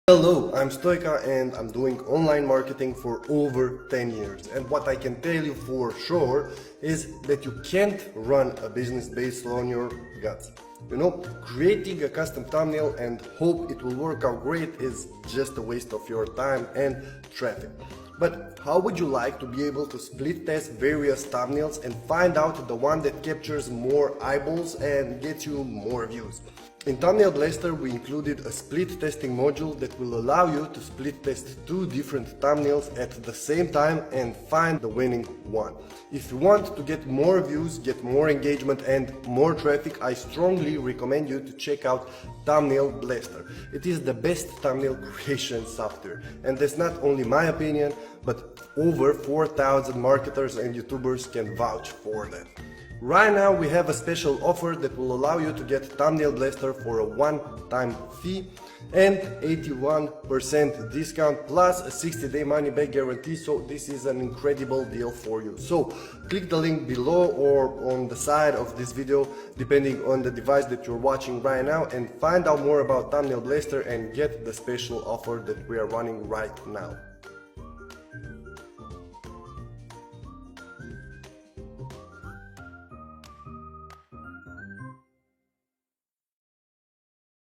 Hello, I'm Stoika and I'm doing online marketing for over 10 years. And what I can tell you for sure is that you can't run a business based on your guts. Creating a custom thumbnail and hope it will work out great is just a waste of your time and traffic. But how would you like to be able to split test various thumbnails and find out the one that captures more eyeballs and gets you more views? In Thumbnail Blaster, we included a split testing module that will allow you to split test two different thumbnails at the same time and find the winning one. If you want to get more views, get more engagement and more traffic, I strongly recommend you to check out Thumbnail Blaster. It is the best thumbnail creation software, and that's not only my opinion, but over 4,000 marketers and YouTubers can vouch for that. Right now we have a special offer that will allow you to get Thumbnail Blaster for a one-time fee and 81% discount plus a 60-day money-back guarantee, so this is an incredible deal for you. So click the link below or on the side of this video depending on the device that you're watching right now and find out more about Thumbnail Blaster and get the special offer that we are running right now.